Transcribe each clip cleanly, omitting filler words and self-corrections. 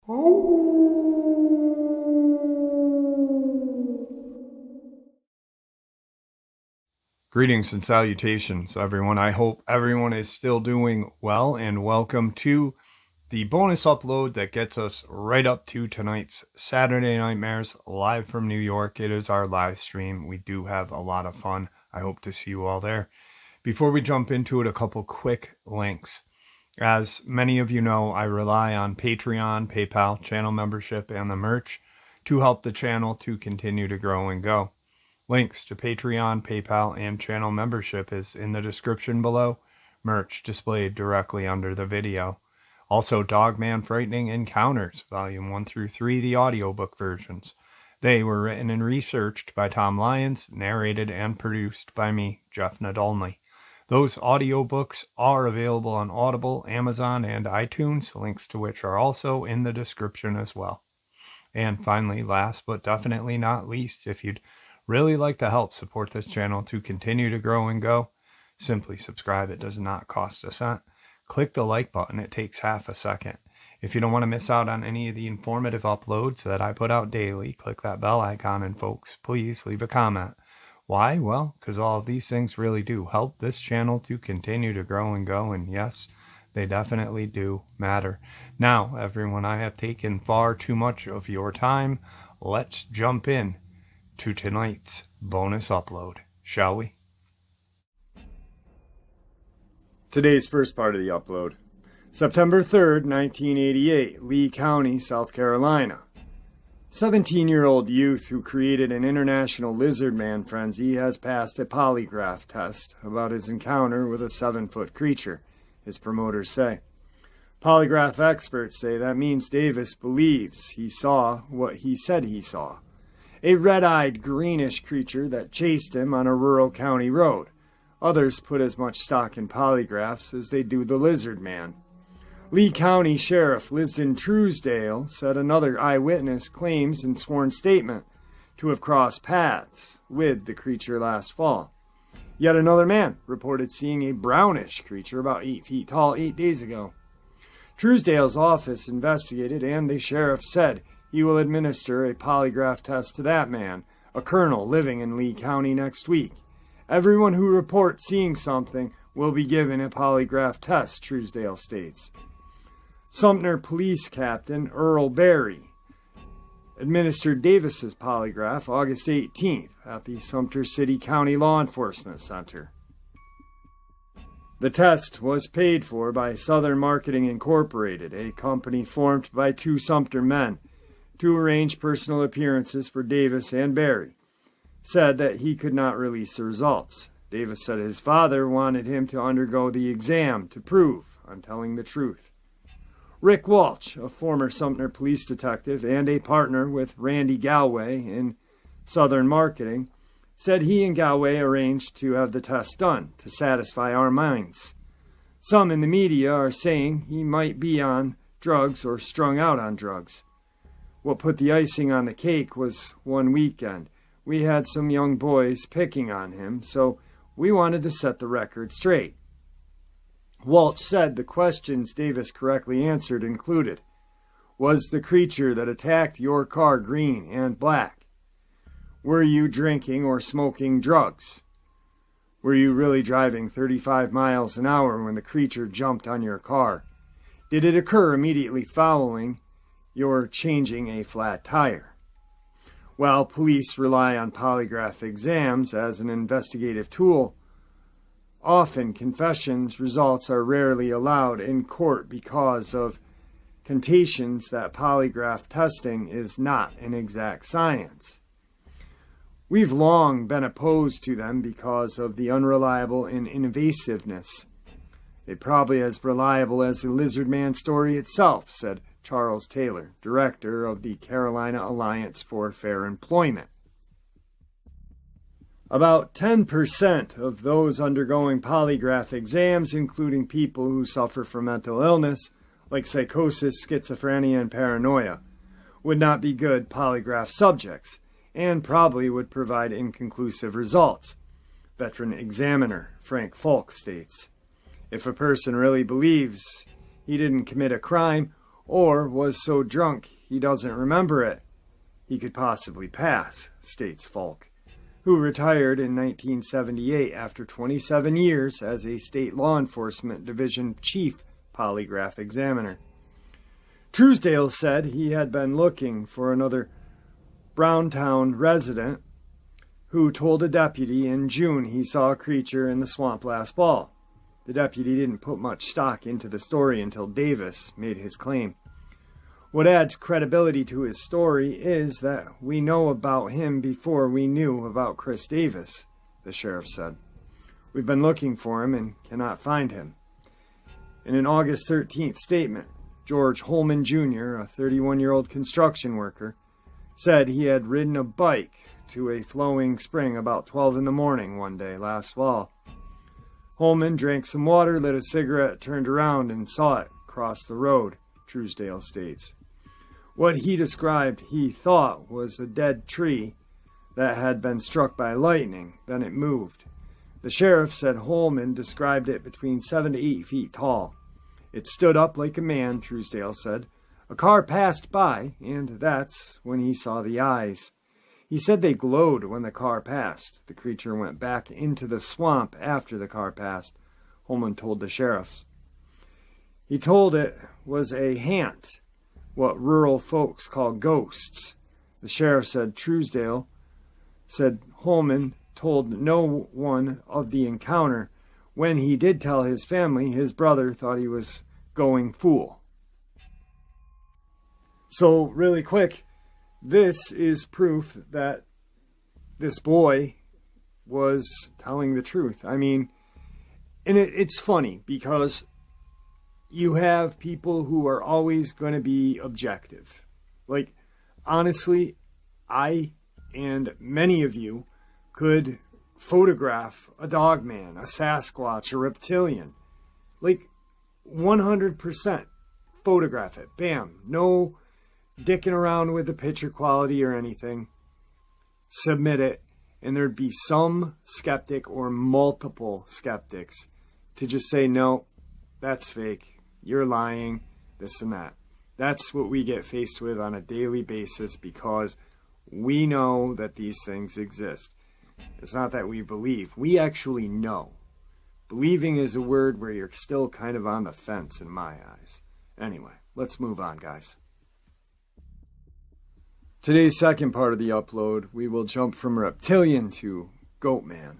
Greetings and salutations, everyone. I hope everyone is still doing well, and welcome to the bonus upload that gets us right up to tonight's Saturday Nightmares live from New York. It is our live stream. We do have a lot of fun. I hope to see you all there. Before we jump into it, a couple quick links. As many of you know, I rely on Patreon, PayPal, channel membership, and the merch to help the channel to continue to grow and go. Links to Patreon, PayPal, and channel membership is in the description below. Merch displayed directly under the video. Also, Dogman Frightening Encounters, Volume 1 through 3, the audiobook versions. They were written and researched by Tom Lyons, narrated and produced by me, Jeff Nadolny. Those audiobooks are available on Audible, Amazon, and iTunes, links to which are also in the description as well. And finally, last but definitely not least, if you'd really like to help support this channel to continue to grow and go, simply subscribe. It does not cost a cent. Click the like button. It takes half a second. If you don't want to miss out on any of the informative uploads that I put out daily, click that bell icon, and folks, please leave a comment. Why? Well, because all of these things really do help this channel to continue to grow and go, and yes, they definitely do matter. Now, everyone, I have taken far too much of your time. Let's jump in to tonight's bonus upload, shall we? Today's first part of the upload. September 3rd, 1988, Lee County, South Carolina. 17-year-old youth who created an international lizard man frenzy has passed a polygraph test about his encounter with a 7-foot creature, his promoters say. Polygraph experts say that means Davis believes he saw what he said he saw. A red-eyed, greenish creature that chased him on a rural county road. Others put as much stock in polygraphs as they do the lizard man. Lee County Sheriff Lisden Truesdale said another eyewitness claims in sworn statement to have crossed paths with the creature last fall. Yet another man reported seeing a brownish creature about 8 feet tall 8 days ago. Truesdale's office investigated, and the sheriff said he will administer a polygraph test to that man, a colonel living in Lee County, next week. Everyone who reports seeing something will be given a polygraph test, Truesdale states. Sumter Police Captain Earl Berry administered Davis's polygraph August 18th at the Sumter City County Law Enforcement Center. The test was paid for by Southern Marketing Incorporated, a company formed by two Sumter men to arrange personal appearances for Davis, and Berry said that he could not release the results. Davis said his father wanted him to undergo the exam to prove I'm telling the truth. Rick Walsh, a former Sumter police detective and a partner with Randy Galway in Southern Marketing, said he and Galway arranged to have the test done to satisfy our minds. Some in the media are saying he might be on drugs or strung out on drugs. What put the icing on the cake was one weekend. We had some young boys picking on him, so we wanted to set the record straight. Walsh said the questions Davis correctly answered included: was the creature that attacked your car green and black? Were you drinking or smoking drugs? Were you really driving 35 miles an hour when the creature jumped on your car? Did it occur immediately following your changing a flat tire? While police rely on polygraph exams as an investigative tool, often confessions results are rarely allowed in court because of contentions that polygraph testing is not an exact science. We've long been opposed to them because of the unreliable and invasiveness. They're probably as reliable as the lizard man story itself, said Charles Taylor, director of the Carolina Alliance for Fair Employment. About 10% of those undergoing polygraph exams, including people who suffer from mental illness, like psychosis, schizophrenia, and paranoia, would not be good polygraph subjects, and probably would provide inconclusive results. Veteran examiner Frank Falk states, if a person really believes he didn't commit a crime or was so drunk he doesn't remember it. He could possibly pass, states Falk, who retired in 1978 after 27 years as a state law enforcement division chief polygraph examiner. Truesdale said he had been looking for another Browntown resident who told a deputy in June he saw a creature in the swamp last fall. The deputy didn't put much stock into the story until Davis made his claim. What adds credibility to his story is that we know about him before we knew about Chris Davis, the sheriff said. We've been looking for him and cannot find him. In an August 13th statement, George Holman Jr., a 31-year-old construction worker, said he had ridden a bike to a flowing spring about 12 in the morning one day last fall. Holman drank some water, lit a cigarette, turned around, and saw it cross the road, Truesdale states. What he described he thought was a dead tree that had been struck by lightning, then it moved. The sheriff said Holman described it between 7 to 8 feet tall. It stood up like a man, Truesdale said. A car passed by, and that's when he saw the eyes. He said they glowed when the car passed. The creature went back into the swamp after the car passed, Holman told the sheriffs. He told it was a hant, what rural folks call ghosts. The sheriff said Truesdale said Holman told no one of the encounter. When he did tell his family, his brother thought he was going fool. So, really quick, this is proof that this boy was telling the truth. I mean, and it's funny because you have people who are always going to be objective. Like, honestly, I and many of you could photograph a Dogman, a Sasquatch, a Reptilian. Like, 100% photograph it. Bam. No dicking around with the picture quality or anything. Submit it, and there'd be some skeptic or multiple skeptics to just say, no, that's fake. You're lying, this and that. That's what we get faced with on a daily basis because we know that these things exist. It's not that we believe. We actually know. Believing is a word where you're still kind of on the fence in my eyes. Anyway, let's move on, guys. Today's second part of the upload, we will jump from Reptilian to Goatman.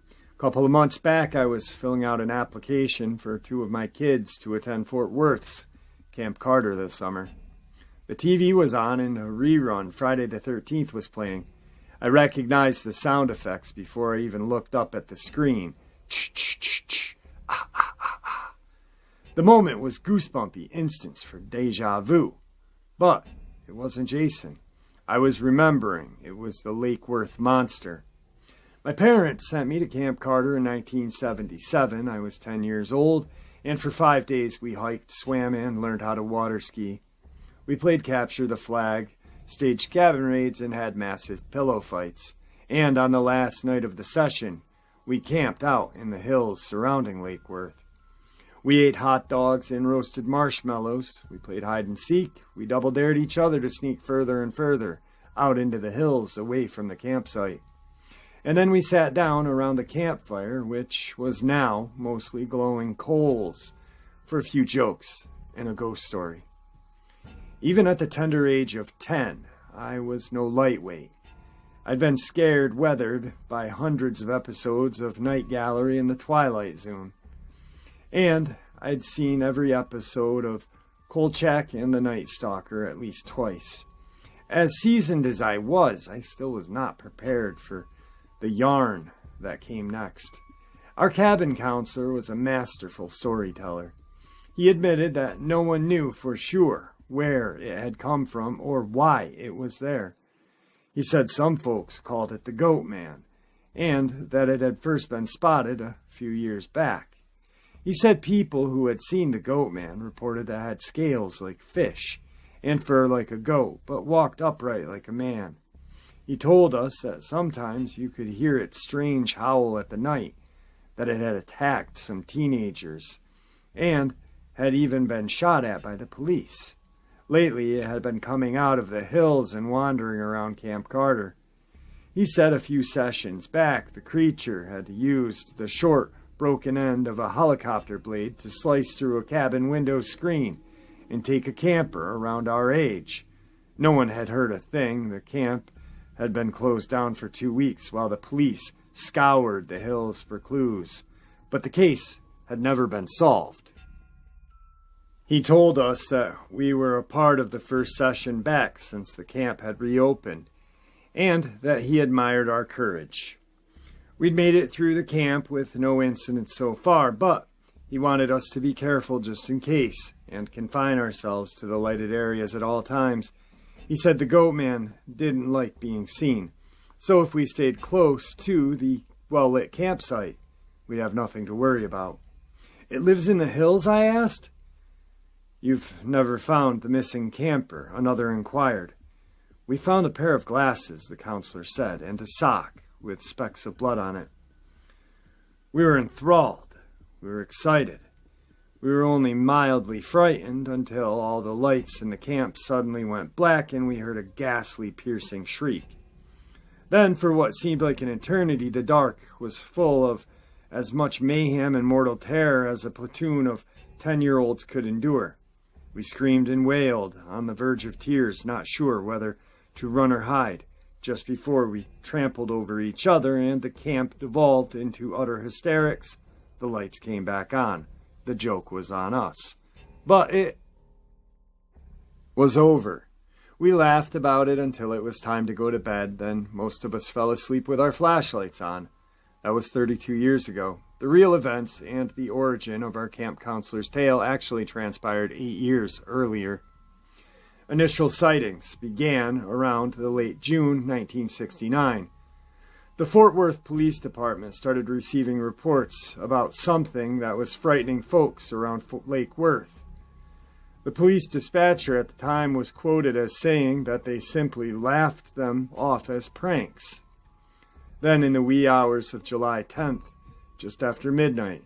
A couple of months back, I was filling out an application for 2 of my kids to attend Fort Worth's Camp Carter this summer. The TV was on and a rerun, Friday the 13th, was playing. I recognized the sound effects before I even looked up at the screen. Ch-ch-ch-ch. Ah, ah, ah, ah. The moment was goosebumpy, instance for deja vu. But it wasn't Jason. I was remembering it was the Lake Worth monster. My parents sent me to Camp Carter in 1977. I was 10 years old, and for 5 days we hiked, swam in, learned how to water ski. We played capture the flag, staged cabin raids, and had massive pillow fights. And on the last night of the session, we camped out in the hills surrounding Lake Worth. We ate hot dogs and roasted marshmallows. We played hide and seek. We double-dared each other to sneak further and further out into the hills away from the campsite. And then we sat down around the campfire, which was now mostly glowing coals, for a few jokes and a ghost story. Even at the tender age of 10, I was no lightweight. I'd been scared, weathered by hundreds of episodes of Night Gallery and The Twilight Zone. And I'd seen every episode of Kolchak and The Night Stalker at least twice. As seasoned as I was, I still was not prepared for the yarn that came next. Our cabin counselor was a masterful storyteller. He admitted that no one knew for sure where it had come from or why it was there. He said some folks called it the Goatman, and that it had first been spotted a few years back. He said people who had seen the Goatman reported that it had scales like fish and fur like a goat, but walked upright like a man. He told us that sometimes you could hear its strange howl at the night, that it had attacked some teenagers, and had even been shot at by the police. Lately, it had been coming out of the hills and wandering around Camp Carter. He said a few sessions back the creature had used the short, broken end of a helicopter blade to slice through a cabin window screen and take a camper around our age. No one had heard a thing. The camp had been closed down for 2 weeks while the police scoured the hills for clues, but the case had never been solved. He told us that we were a part of the first session back since the camp had reopened, and that he admired our courage. We'd made it through the camp with no incidents so far, but he wanted us to be careful just in case, and confine ourselves to the lighted areas at all times. He said the Goatman didn't like being seen, so if we stayed close to the well-lit campsite, we'd have nothing to worry about. "It lives in the hills?" I asked. "You've never found the missing camper?" another inquired. "We found a pair of glasses," the counselor said, "and a sock with specks of blood on it." We were enthralled. We were excited. We were only mildly frightened until all the lights in the camp suddenly went black and we heard a ghastly, piercing shriek. Then, for what seemed like an eternity, the dark was full of as much mayhem and mortal terror as a platoon of 10-year-olds could endure. We screamed and wailed, on the verge of tears, not sure whether to run or hide, just before we trampled over each other and the camp devolved into utter hysterics. The lights came back on. The joke was on us. But it was over. We laughed about it until it was time to go to bed, then most of us fell asleep with our flashlights on. That was 32 years ago. The real events and the origin of our camp counselor's tale actually transpired 8 years earlier. Initial sightings began around the late June 1969. The Fort Worth Police Department started receiving reports about something that was frightening folks around Lake Worth. The police dispatcher at the time was quoted as saying that they simply laughed them off as pranks. Then in the wee hours of July 10th, just after midnight,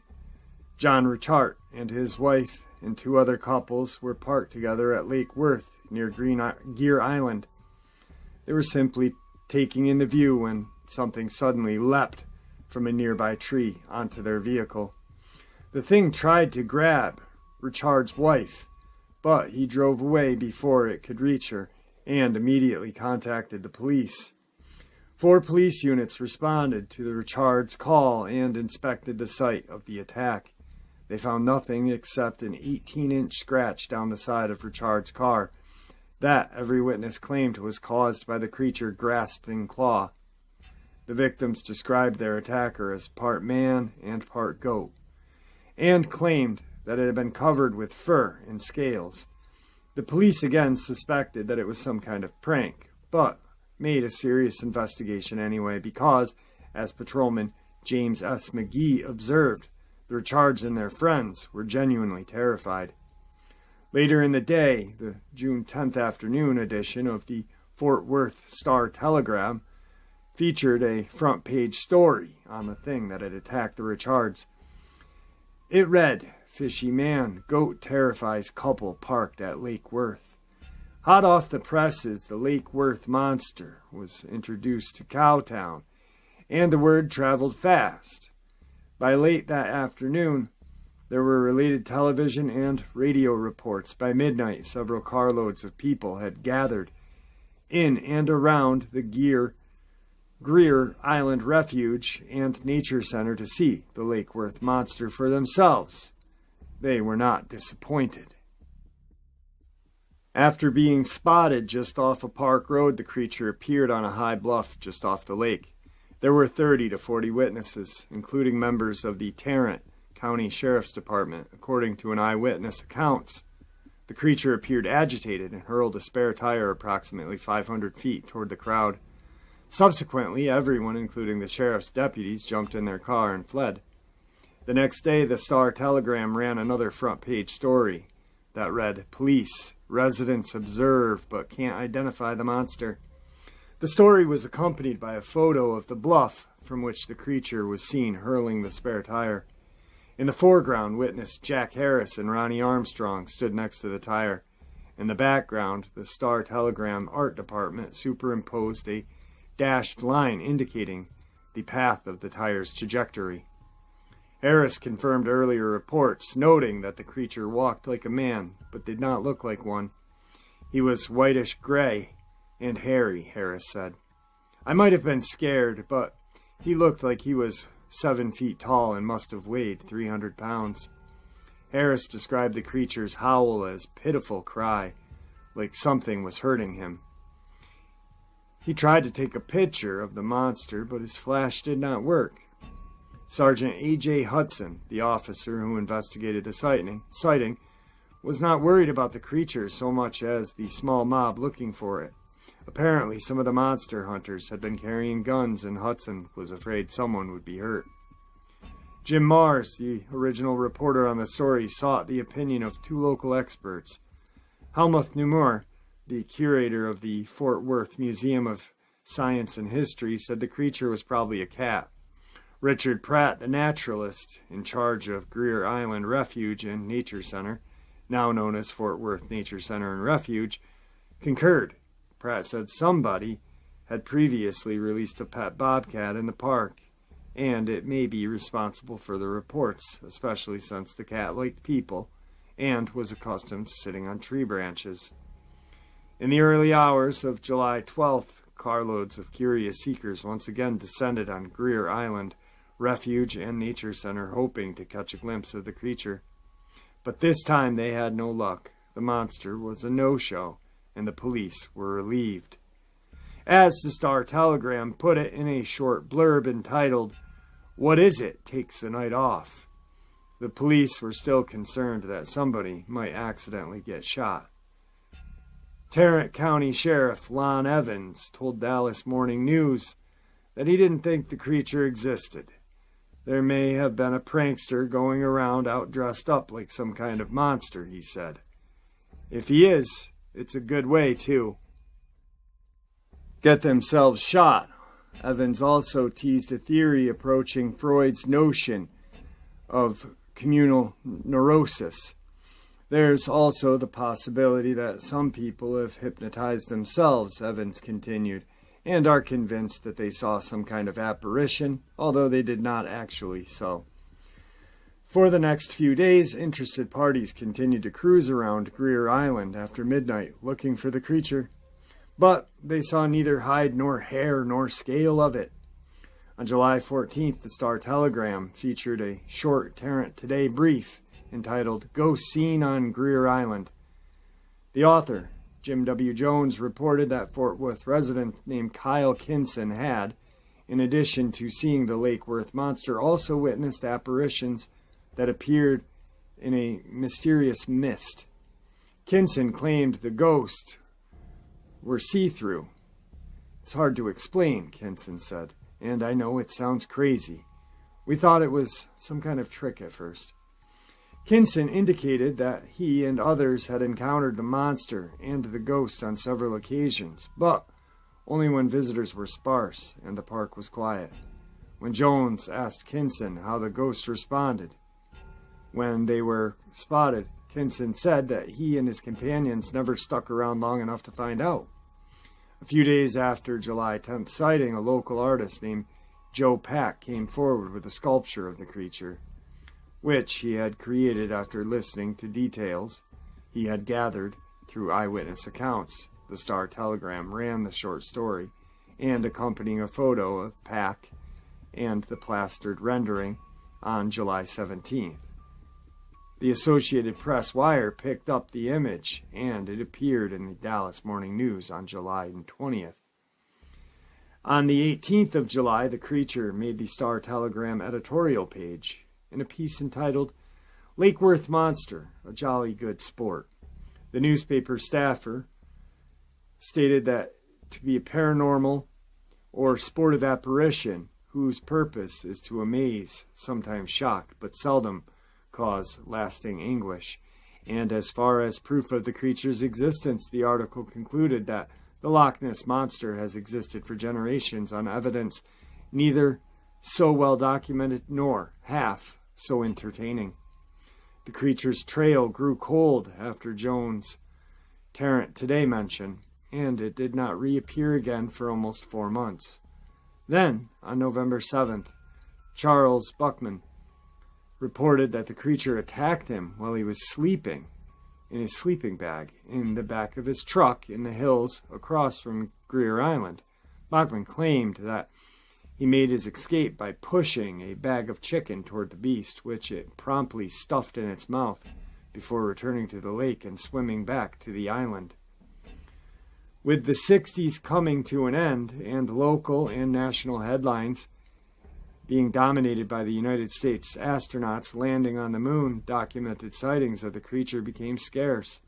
John Richart and his wife and 2 other couples were parked together at Lake Worth near Gear Island. They were simply taking in the view when something suddenly leapt from a nearby tree onto their vehicle. The thing tried to grab Richard's wife, but he drove away before it could reach her and immediately contacted the police. 4 police units responded to the Richard's call and inspected the site of the attack. They found nothing except an 18-inch scratch down the side of Richard's car. That, every witness claimed, was caused by the creature grasping claw. The victims described their attacker as part man and part goat, and claimed that it had been covered with fur and scales. The police again suspected that it was some kind of prank, but made a serious investigation anyway because, as Patrolman James S. McGee observed, the Richards and their friends were genuinely terrified. Later in the day, the June 10th afternoon edition of the Fort Worth Star-Telegram featured a front-page story on the thing that had attacked the Richards. It read, "Fishy man, goat terrifies couple parked at Lake Worth." Hot off the presses, the Lake Worth monster was introduced to Cowtown, and the word traveled fast. By late that afternoon, there were related television and radio reports. By midnight, several carloads of people had gathered in and around the Greer Island Refuge and Nature Center to see the Lake Worth monster for themselves. They were not disappointed. After being spotted just off a park road, the creature appeared on a high bluff just off the lake. There were 30 to 40 witnesses, including members of the Tarrant County Sheriff's Department, according to an eyewitness accounts. The creature appeared agitated and hurled a spare tire approximately 500 feet toward the crowd. Subsequently, everyone, including the sheriff's deputies, jumped in their car and fled. The next day, the Star-Telegram ran another front-page story that read, "Police, residents observe but can't identify the monster." The story was accompanied by a photo of the bluff from which the creature was seen hurling the spare tire. In the foreground, witness Jack Harris and Ronnie Armstrong stood next to the tire. In the background, the Star-Telegram art department superimposed a dashed line indicating the path of the tire's trajectory. Harris confirmed earlier reports, noting that the creature walked like a man, but did not look like one. He was whitish-gray and hairy, Harris said. I might have been scared, but he looked like he was 7 feet tall and must have weighed 300 pounds. Harris described the creature's howl as pitiful cry, like something was hurting him. He tried to take a picture of the monster, but his flash did not work. Sergeant A.J. Hudson, the officer who investigated the sighting, was not worried about the creature so much as the small mob looking for it. Apparently, some of the monster hunters had been carrying guns, and Hudson was afraid someone would be hurt. Jim Mars, the original reporter on the story, sought the opinion of 2 local experts. Helmuth Numur, the curator of the Fort Worth Museum of Science and History, said the creature was probably a cat. Richard Pratt, the naturalist in charge of Greer Island Refuge and Nature Center, now known as Fort Worth Nature Center and Refuge, concurred. Pratt said somebody had previously released a pet bobcat in the park, and it may be responsible for the reports, especially since the cat liked people and was accustomed to sitting on tree branches. In the early hours of July 12th, carloads of curious seekers once again descended on Greer Island Refuge and Nature Center, hoping to catch a glimpse of the creature. But this time they had no luck. The monster was a no-show, and the police were relieved. As the Star-Telegram put it in a short blurb entitled, "What is it? Takes the night off." The police were still concerned that somebody might accidentally get shot. Tarrant County Sheriff Lon Evans told Dallas Morning News that he didn't think the creature existed. There may have been a prankster going around out dressed up like some kind of monster, he said. If he is, it's a good way to get themselves shot. Evans also teased a theory approaching Freud's notion of communal neurosis. There's also the possibility that some people have hypnotized themselves, Evans continued, and are convinced that they saw some kind of apparition, although they did not actually so. For the next few days, interested parties continued to cruise around Greer Island after midnight, looking for the creature. But they saw neither hide nor hair nor scale of it. On July 14th, the Star-Telegram featured a short Tarrant Today brief entitled "Ghost Seen on Greer Island." The author, Jim W. Jones, reported that Fort Worth resident named Kyle Kinson had, in addition to seeing the Lake Worth monster, also witnessed apparitions that appeared in a mysterious mist. Kinson claimed the ghosts were see-through. "It's hard to explain," Kinson said, "and I know it sounds crazy. We thought it was some kind of trick at first." Kinson indicated that he and others had encountered the monster and the ghost on several occasions, but only when visitors were sparse and the park was quiet. When Jones asked Kinson how the ghosts responded when they were spotted, Kinson said that he and his companions never stuck around long enough to find out. A few days after July 10th sighting, a local artist named Joe Pack came forward with a sculpture of the creature, which he had created after listening to details he had gathered through eyewitness accounts. The Star-Telegram ran the short story and accompanying a photo of Pack and the plastered rendering on July 17th. The Associated Press wire picked up the image, and it appeared in the Dallas Morning News on July 20th. On the 18th of July, the creature made the Star-Telegram editorial page in a piece entitled "Lake Worth Monster, a Jolly Good Sport." The newspaper staffer stated that to be a paranormal or sportive apparition whose purpose is to amaze, sometimes shock, but seldom cause lasting anguish. And as far as proof of the creature's existence, the article concluded that the Loch Ness Monster has existed for generations on evidence neither so well documented nor half so entertaining. The creature's trail grew cold after Jones' Tarrant Today mention, and it did not reappear again for almost 4 months. Then, on November 7th, Charles Buckman reported that the creature attacked him while he was sleeping in his sleeping bag in the back of his truck in the hills across from Greer Island. Bachman claimed that he made his escape by pushing a bag of chicken toward the beast, which it promptly stuffed in its mouth before returning to the lake and swimming back to the island. With the 60s coming to an end and local and national headlines being dominated by the United States astronauts landing on the moon, documented sightings of the creature became scarce.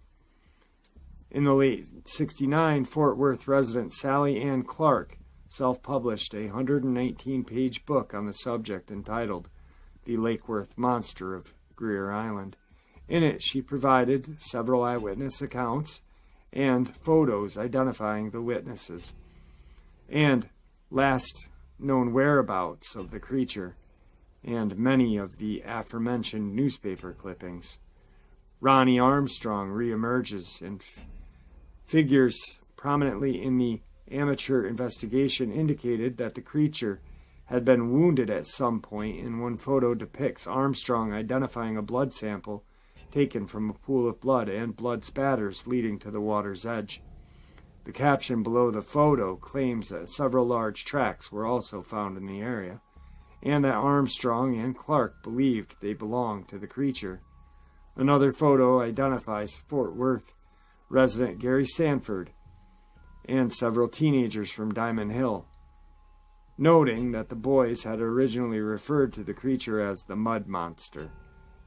In the late 1969, Fort Worth resident Sally Ann Clark self-published a 119-page book on the subject entitled The Lake Worth Monster of Greer Island. In it, she provided several eyewitness accounts and photos identifying the witnesses and last known whereabouts of the creature, and many of the aforementioned newspaper clippings. Ronnie Armstrong reemerges and figures prominently in the amateur investigation indicated that the creature had been wounded at some point, and one photo depicts Armstrong identifying a blood sample taken from a pool of blood and blood spatters leading to the water's edge. The caption below the photo claims that several large tracks were also found in the area, and that Armstrong and Clark believed they belonged to the creature. Another photo identifies Fort Worth resident Gary Sanford and several teenagers from Diamond Hill, noting that the boys had originally referred to the creature as the Mud Monster,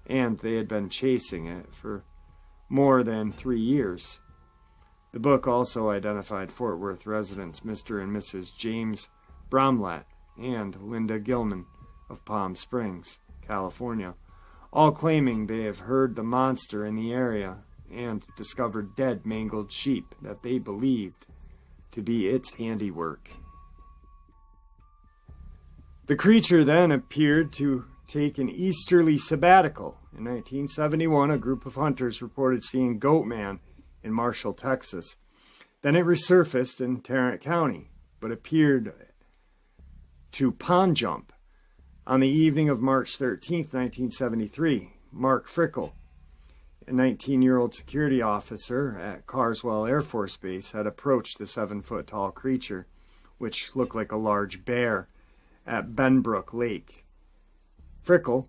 and they had been chasing it for more than 3 years. The book also identified Fort Worth residents Mr. and Mrs. James Bromlett and Linda Gilman of Palm Springs, California, all claiming they have heard the monster in the area and discovered dead, mangled sheep that they believed to be its handiwork. The creature then appeared to take an easterly sabbatical. In 1971, a group of hunters reported seeing Goatman in Marshall, Texas. Then it resurfaced in Tarrant County, but appeared to pond jump. On the evening of March 13, 1973, Mark Frickle, a 19-year-old security officer at Carswell Air Force Base, had approached the 7-foot-tall creature, which looked like a large bear, at Benbrook Lake. Frickle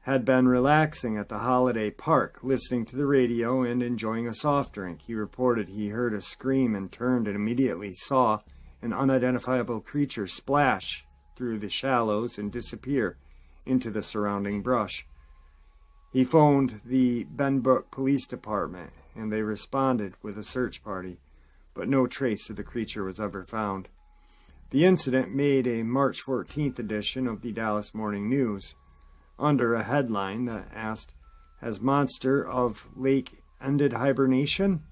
had been relaxing at the Holiday Park, listening to the radio and enjoying a soft drink. He reported he heard a scream and turned and immediately saw an unidentifiable creature splash through the shallows and disappear into the surrounding brush. He phoned the Benbrook Police Department, and they responded with a search party, but no trace of the creature was ever found. The incident made a March 14th edition of the Dallas Morning News, under a headline that asked, "Has monster of lake ended hibernation?"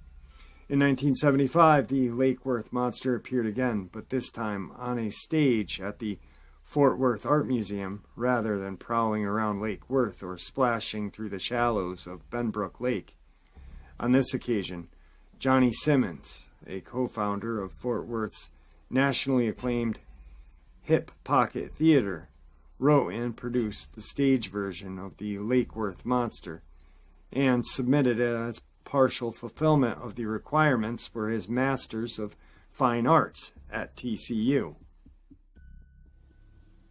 In 1975, the Lake Worth monster appeared again, but this time on a stage at the Fort Worth Art Museum, rather than prowling around Lake Worth or splashing through the shallows of Benbrook Lake. On this occasion, Johnny Simmons, a co-founder of Fort Worth's nationally acclaimed Hip Pocket Theater, wrote and produced the stage version of the Lake Worth monster and submitted it as partial fulfillment of the requirements for his Masters of Fine Arts at TCU.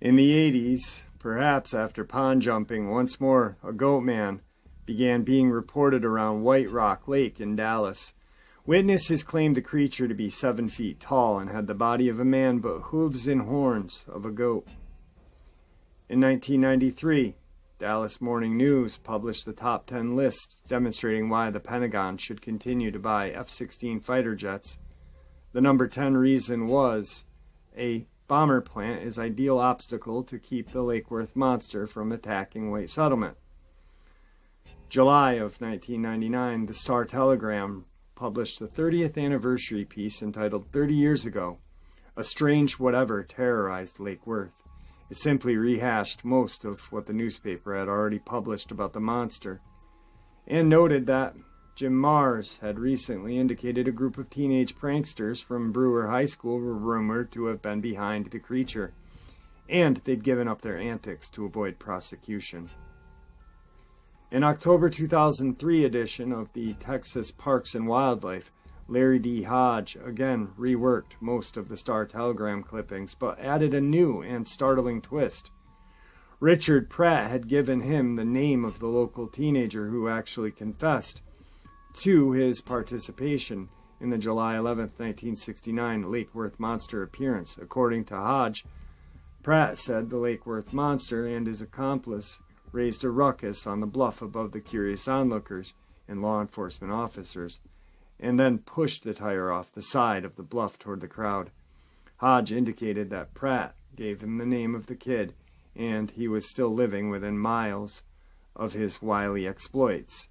In the 80s, perhaps after pond jumping, once more a Goatman began being reported around White Rock Lake in Dallas. Witnesses claimed the creature to be 7 feet tall and had the body of a man but hooves and horns of a goat. In 1993, Dallas Morning News published the top 10 list demonstrating why the Pentagon should continue to buy F-16 fighter jets. The number 10 reason was a bomber plant is ideal obstacle to keep the Lake Worth monster from attacking White Settlement. July of 1999, the Star-Telegram published the 30th anniversary piece entitled 30 Years Ago, A Strange Whatever Terrorized Lake Worth. It simply rehashed most of what the newspaper had already published about the monster, and noted that Jim Mars had recently indicated a group of teenage pranksters from Brewer High School were rumored to have been behind the creature, and they'd given up their antics to avoid prosecution. An October 2003 edition of the Texas Parks and Wildlife, Larry D. Hodge again reworked most of the Star-Telegram clippings, but added a new and startling twist. Richard Pratt had given him the name of the local teenager who actually confessed to his participation in the July 11, 1969 Lake Worth monster appearance. According to Hodge, Pratt said the Lake Worth monster and his accomplice raised a ruckus on the bluff above the curious onlookers and law enforcement officers, and then pushed the tire off the side of the bluff toward the crowd. Hodge indicated that Pratt gave him the name of the kid, and he was still living within miles of his wily exploits,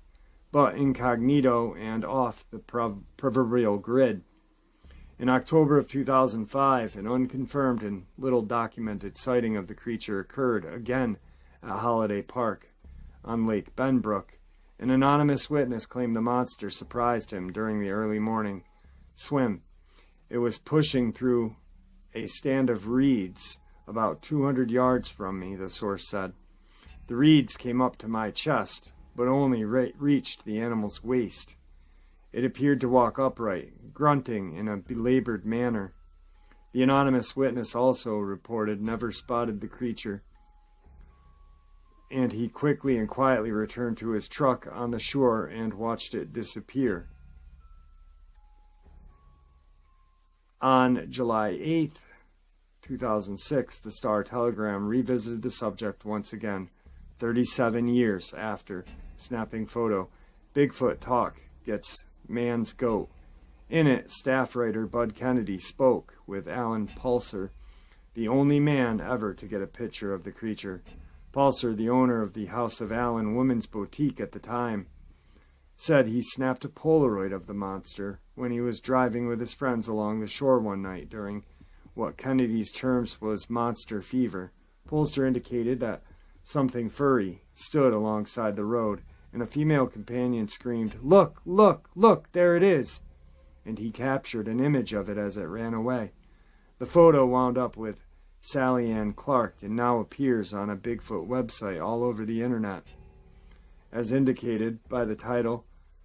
but incognito and off the proverbial grid. In October of 2005, an unconfirmed and little documented sighting of the creature occurred again at Holiday Park on Lake Benbrook. An anonymous witness claimed the monster surprised him during the early morning swim. It was pushing through a stand of reeds about 200 yards from me, the source said. The reeds came up to my chest, but only reached the animal's waist. It appeared to walk upright, grunting in a belabored manner. The anonymous witness also reported never spotted the creature, and he quickly and quietly returned to his truck on the shore and watched it disappear. On July 8th, 2006, the Star-Telegram revisited the subject once again, 37 years after snapping photo. Bigfoot talk gets man's goat. In it, staff writer Bud Kennedy spoke with Alan Pulser, the only man ever to get a picture of the creature. Pulser, the owner of the House of Allen women's boutique at the time, said he snapped a Polaroid of the monster when he was driving with his friends along the shore one night during what Kennedy's terms was monster fever. Pulser indicated that something furry stood alongside the road, and a female companion screamed, "Look, look, look, there it is!" And he captured an image of it as it ran away. The photo wound up with Sally Ann Clark and now appears on a Bigfoot website all over the internet. As indicated by the title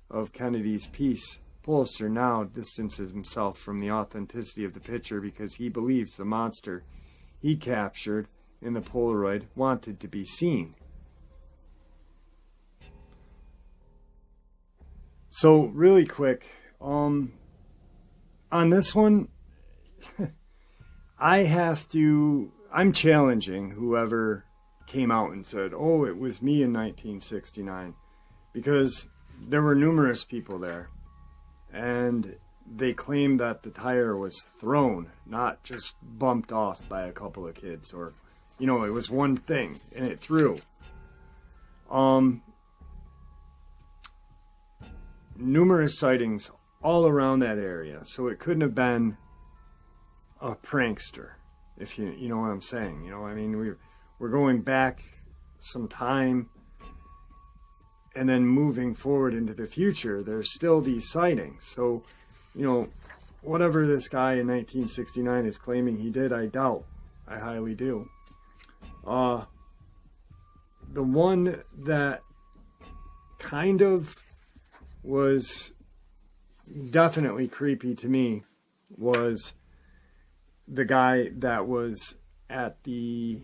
of Kennedy's piece, Pulser now distances himself from the authenticity of the picture because he believes the monster he captured in the Polaroid wanted to be seen. So really quick, on this one, I'm challenging whoever came out and said, "Oh, it was me in 1969," because there were numerous people there, and they claimed that the tire was thrown, not just bumped off by a couple of kids, or, it was one thing, and it threw. Numerous sightings all around that area, so it couldn't have been a prankster, if you know what I'm saying. We're going back some time, and then moving forward into the future, there's still these sightings. So, whatever this guy in 1969 is claiming he did, I doubt. I highly do. The one that kind of was definitely creepy to me was the guy that was at the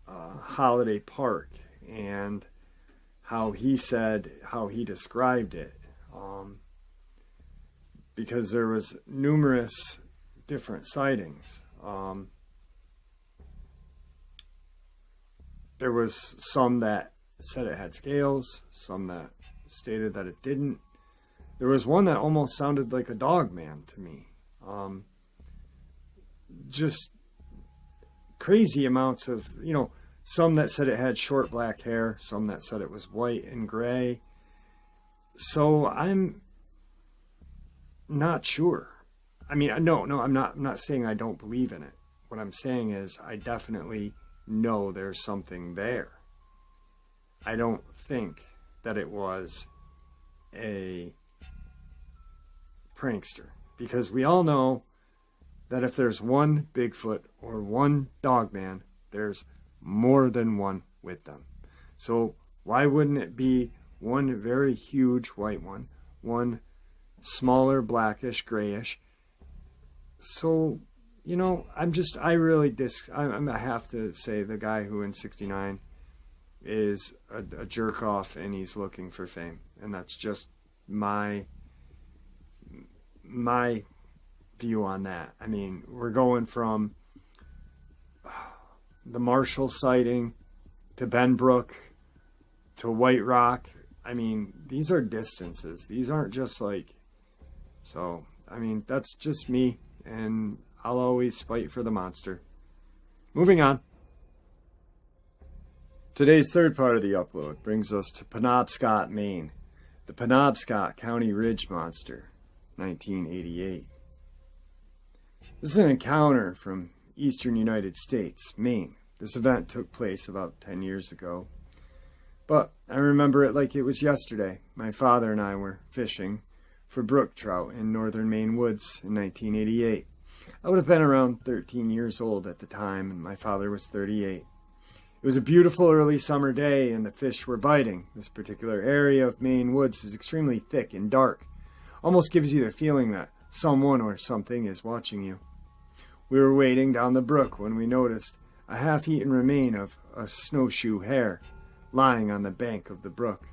Holiday Park, and how he described it, because there was numerous different sightings. There was some that said it had scales, some that stated that it didn't. There was one that almost sounded like a Dogman to me. Just crazy amounts of, some that said it had short black hair, some that said it was white and gray. So I'm not sure. No, I'm not saying I don't believe in it. What I'm saying is I definitely know there's something there. I don't think that it was a prankster, because we all know that if there's one Bigfoot or one Dogman, there's more than one with them. So why wouldn't it be one very huge white one, one smaller blackish grayish? So, you know, I have to say the guy who in 69 is a jerk off and he's looking for fame. And that's just my view on that. I mean, we're going from the Marshall sighting to Benbrook to White Rock. I mean, these are distances. These aren't just like... So, I mean, that's just me, and I'll always fight for the monster. Moving on. Today's third part of the upload brings us to Penobscot, Maine. The Penobscot County Ridge Monster, 1988. This is an encounter from eastern United States, Maine. This event took place about 10 years ago. But I remember it like it was yesterday. My father and I were fishing for brook trout in northern Maine woods in 1988. I would have been around 13 years old at the time, and my father was 38. It was a beautiful early summer day, and the fish were biting. This particular area of Maine woods is extremely thick and dark. Almost gives you the feeling that someone or something is watching you. We were wading down the brook when we noticed a half-eaten remain of a snowshoe hare lying on the bank of the brook.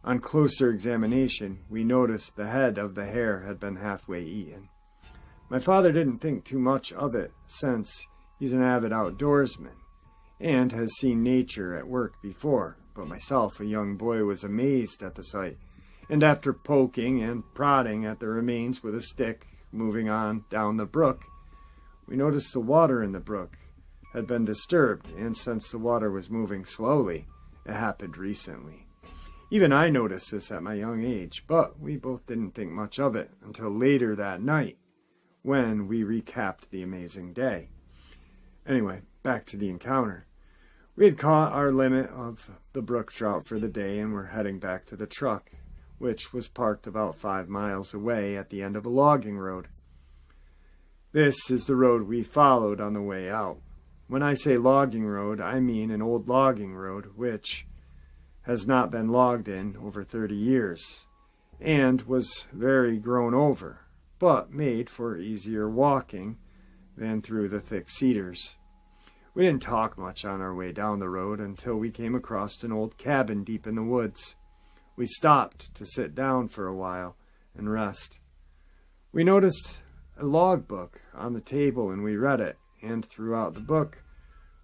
On closer examination, we noticed the head of the hare had been halfway eaten. My father didn't think too much of it, since he's an avid outdoorsman and has seen nature at work before, but myself, a young boy, was amazed at the sight, and after poking and prodding at the remains with a stick, moving on down the brook, we noticed the water in the brook had been disturbed, and since the water was moving slowly, it happened recently. Even I noticed this at my young age, but we both didn't think much of it until later that night, when we recapped the amazing day. Anyway, back to the encounter. We had caught our limit of the brook trout for the day and were heading back to the truck, which was parked about 5 miles away at the end of a logging road. This is the road we followed on the way out. When I say logging road, I mean an old logging road which has not been logged in over 30 years and was very grown over, but made for easier walking than through the thick cedars. We didn't talk much on our way down the road until we came across an old cabin deep in the woods. We stopped to sit down for a while and rest. We noticed a logbook on the table and we read it, and throughout the book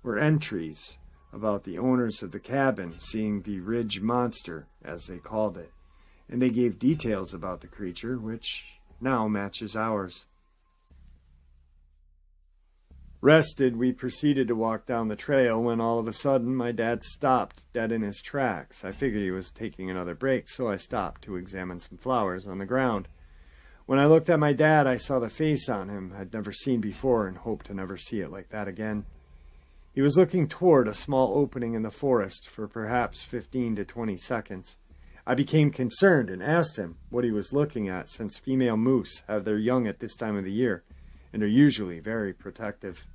were entries about the owners of the cabin seeing the Ridge Monster, as they called it, and they gave details about the creature which now matches ours. Rested, we proceeded to walk down the trail when all of a sudden my dad stopped dead in his tracks. I figured he was taking another break, so I stopped to examine some flowers on the ground. When I looked at my dad, I saw the face on him I'd never seen before and hoped to never see it like that again. He was looking toward a small opening in the forest for perhaps 15 to 20 seconds. I became concerned and asked him what he was looking at, since female moose have their young at this time of the year and are usually very protective.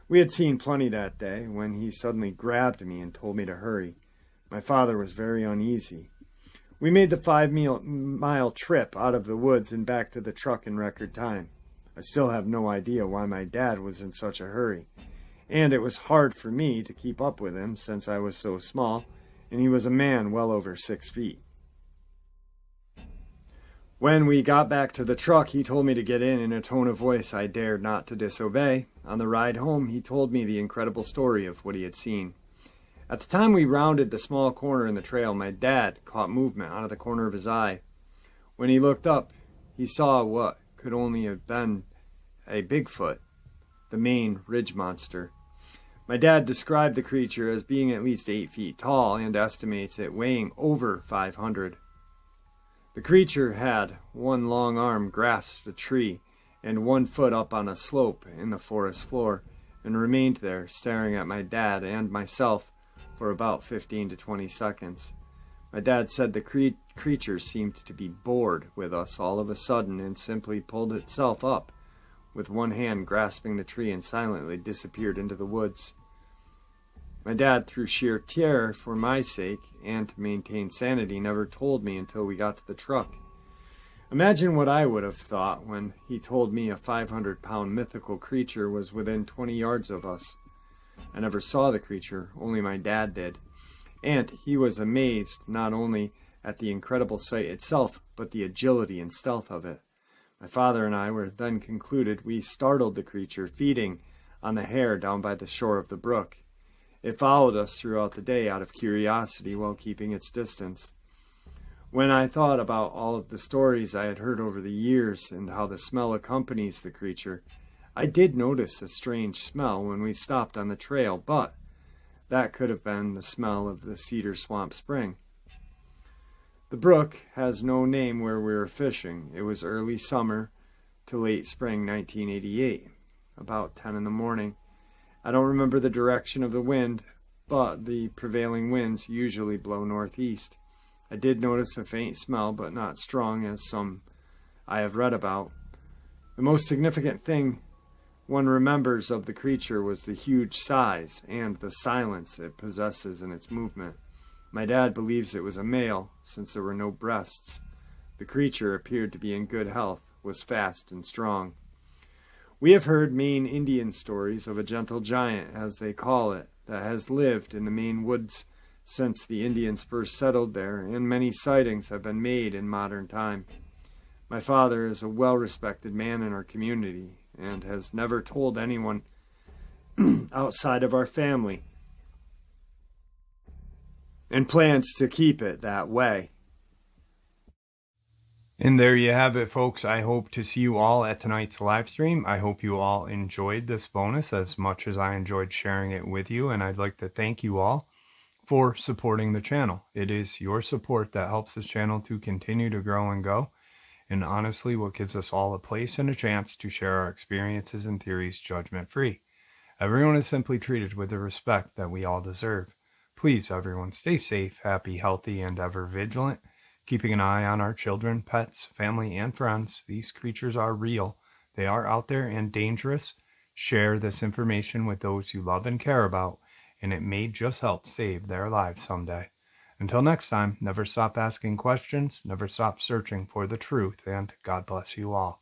We had seen plenty that day when he suddenly grabbed me and told me to hurry. My father was very uneasy. We made the 5-mile trip out of the woods and back to the truck in record time. I still have no idea why my dad was in such a hurry, and it was hard for me to keep up with him since I was so small, and he was a man well over 6 feet. When we got back to the truck, he told me to get in a tone of voice I dared not to disobey. On the ride home, he told me the incredible story of what he had seen. At the time we rounded the small corner in the trail, my dad caught movement out of the corner of his eye. When he looked up, he saw what could only have been a Bigfoot, the Maine Ridge Monster. My dad described the creature as being at least 8 feet tall and estimates it weighing over 500. The creature had one long arm grasped a tree and 1 foot up on a slope in the forest floor, and remained there, staring at my dad and myself for about 15 to 20 seconds. My dad said the creature seemed to be bored with us all of a sudden and simply pulled itself up, with one hand grasping the tree, and silently disappeared into the woods. My dad, through sheer terror for my sake and to maintain sanity, never told me until we got to the truck. Imagine what I would have thought when he told me a 500-pound mythical creature was within 20 yards of us. I never saw the creature, only my dad did. And he was amazed not only at the incredible sight itself, but the agility and stealth of it. My father and I were then concluded we startled the creature feeding on the hare down by the shore of the brook. It followed us throughout the day out of curiosity while keeping its distance. When I thought about all of the stories I had heard over the years and how the smell accompanies the creature, I did notice a strange smell when we stopped on the trail, but that could have been the smell of the Cedar Swamp Spring. The brook has no name where we were fishing. It was early summer to late spring 1988, about 10 in the morning. I don't remember the direction of the wind, but the prevailing winds usually blow northeast. I did notice a faint smell, but not strong as some I have read about. The most significant thing one remembers of the creature was the huge size and the silence it possesses in its movement. My dad believes it was a male, since there were no breasts. The creature appeared to be in good health, was fast and strong. We have heard Maine Indian stories of a gentle giant, as they call it, that has lived in the Maine woods since the Indians first settled there, and many sightings have been made in modern time. My father is a well-respected man in our community and has never told anyone outside of our family, and plans to keep it that way. And there you have it, folks. I hope to see you all at tonight's live stream. I hope you all enjoyed this bonus as much as I enjoyed sharing it with you, and I'd like to thank you all for supporting the channel. It is your support that helps this channel to continue to grow and go, and honestly what gives us all a place and a chance to share our experiences and theories judgment-free. Everyone is simply treated with the respect that we all deserve. Please, everyone, stay safe, happy, healthy, and ever vigilant, keeping an eye on our children, pets, family, and friends. These creatures are real. They are out there and dangerous. Share this information with those you love and care about, and it may just help save their lives someday. Until next time, never stop asking questions, never stop searching for the truth, and God bless you all.